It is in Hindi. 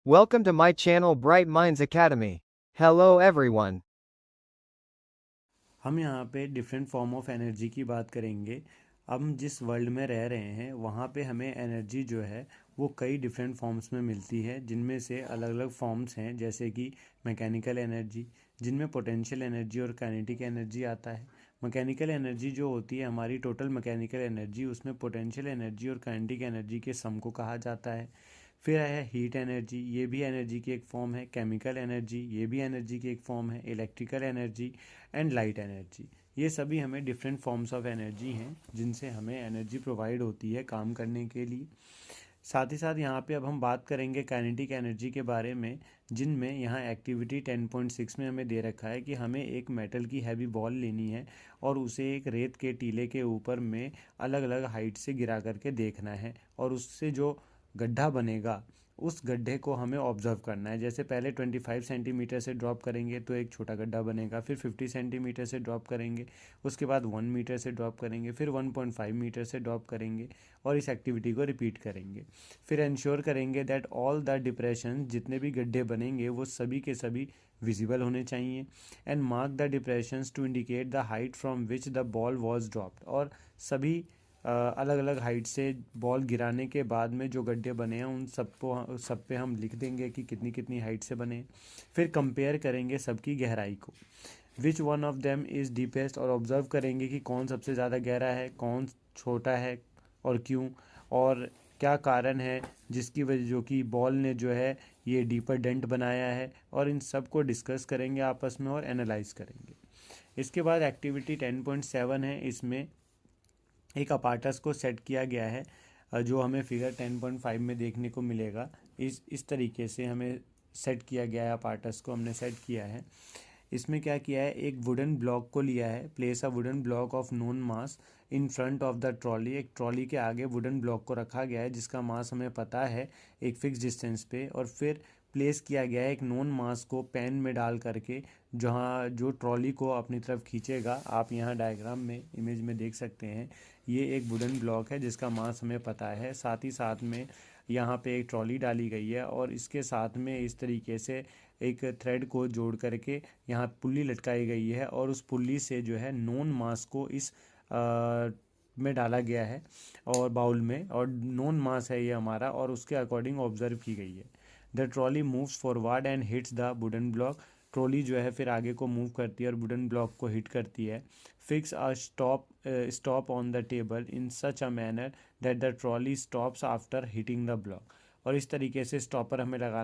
Welcome to my channel Bright Minds Academy. Hello everyone. हम यहाँ पे डिफरेंट फॉर्म ऑफ एनर्जी की बात करेंगे। हम जिस वर्ल्ड में रह रहे हैं वहाँ पे हमें एनर्जी जो है वो कई डिफरेंट फॉर्म्स में मिलती है, जिनमें से अलग अलग फॉर्म्स हैं, जैसे कि मैकेनिकल एनर्जी, जिनमें पोटेंशियल एनर्जी और काइनेटिक एनर्जी आता है। मैकेनिकल एनर्जी जो होती है हमारी टोटल मैकेनिकल एनर्जी, उसमें पोटेंशियल एनर्जी और काइनेटिक एनर्जी के सम को कहा जाता है। फिर है हीट एनर्जी, ये भी एनर्जी की एक फॉर्म है। केमिकल एनर्जी, ये भी एनर्जी की एक फॉर्म है। Electrical energy and light energy, ये सभी हमें डिफरेंट फॉर्म्स ऑफ एनर्जी हैं जिनसे हमें एनर्जी प्रोवाइड होती है काम करने के लिए। साथ ही साथ यहाँ पे अब हम बात करेंगे काइनेटिक एनर्जी के बारे में, जिनमें यहाँ एक्टिविटी 10.6 में हमें दे रखा है कि हमें एक मेटल की हैवी बॉल लेनी है और उसे एक रेत के टीले के ऊपर में अलग अलग हाइट से गिरा करके देखना है, और उससे जो गड्ढा बनेगा उस गड्ढे को हमें ऑब्जर्व करना है। जैसे पहले 25 सेंटीमीटर से ड्रॉप करेंगे तो एक छोटा गड्ढा बनेगा, फिर 50 सेंटीमीटर से ड्रॉप करेंगे, उसके बाद 1 मीटर से ड्रॉप करेंगे, फिर 1.5 मीटर से ड्रॉप करेंगे, और इस एक्टिविटी को रिपीट करेंगे। फिर इंश्योर करेंगे दैट ऑल द डिप्रेशन, जितने भी गड्ढे बनेंगे वो सभी के सभी विजिबल होने चाहिए। And mark the depressions to indicate the height from which the ball was dropped, और सभी अलग अलग हाइट से बॉल गिराने के बाद में जो गड्ढे बने हैं उन सब पे हम लिख देंगे कि कितनी कितनी हाइट से बने। फिर कंपेयर करेंगे सबकी गहराई को, which one of them is deepest, और ऑब्जर्व करेंगे कि कौन सबसे ज़्यादा गहरा है, कौन छोटा है और क्यों, और क्या कारण है जिसकी वजह जो कि बॉल ने जो है ये डीपर डेंट बनाया है, और इन सब को डिस्कस करेंगे आपस में और एनालाइज करेंगे। इसके बाद एक्टिविटी 10.7 है, इसमें एक अपार्टस को सेट किया गया है, जो हमें फिगर 10.5 में देखने को मिलेगा। इस तरीके से हमें सेट किया गया है, अपार्टस को हमने सेट किया है। इसमें क्या किया है, एक वुडन ब्लॉक को लिया है, place a wooden block of known mass in front of the trolley, एक ट्रॉली के आगे वुडन ब्लॉक को रखा गया है जिसका मास हमें पता है एक फिक्स डिस्टेंस पे, और फिर प्लेस किया गया है एक नोन मास को पेन में डाल करके, जहाँ जो ट्रॉली को अपनी तरफ खींचेगा। आप यहाँ डायग्राम में इमेज में देख सकते हैं, ये एक वुडन ब्लॉक है जिसका मास हमें पता है। साथ ही साथ में यहाँ पे एक ट्रॉली डाली गई है, और इसके साथ में इस तरीके से एक थ्रेड को जोड़ करके यहाँ पुल्ली लटकाई गई है, और उस पुल्ली से जो है नोन मास को इस में डाला गया है और बाउल में, और नोन मास है ये हमारा, और उसके अकॉर्डिंग ऑब्जर्व की गई है। The trolley moves forward and hits the wooden block, trolley जो है फिर आगे को मूव करती है और वुडन ब्लॉक को हिट करती है। Fix a stop on the table in such a manner that the trolley stops after hitting the block, और इस तरीके से स्टॉपर हमें लगाना